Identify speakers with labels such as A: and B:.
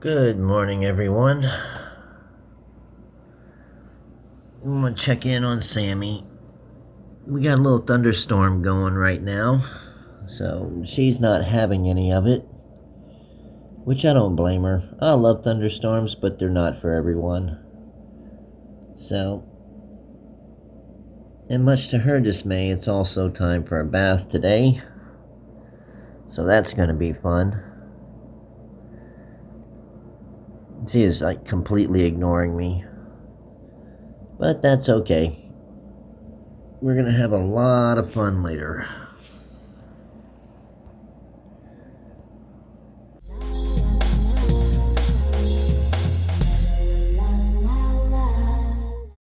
A: Good morning, everyone. I'm gonna check in on Sammy. We got a little thunderstorm going right now, so she's not having any of it, which I don't blame her. I love thunderstorms, but they're not for everyone. So, and much to her dismay, it's also time for a bath today, so that's gonna be fun. She is like completely ignoring me, but that's okay. We're gonna have a lot of fun later.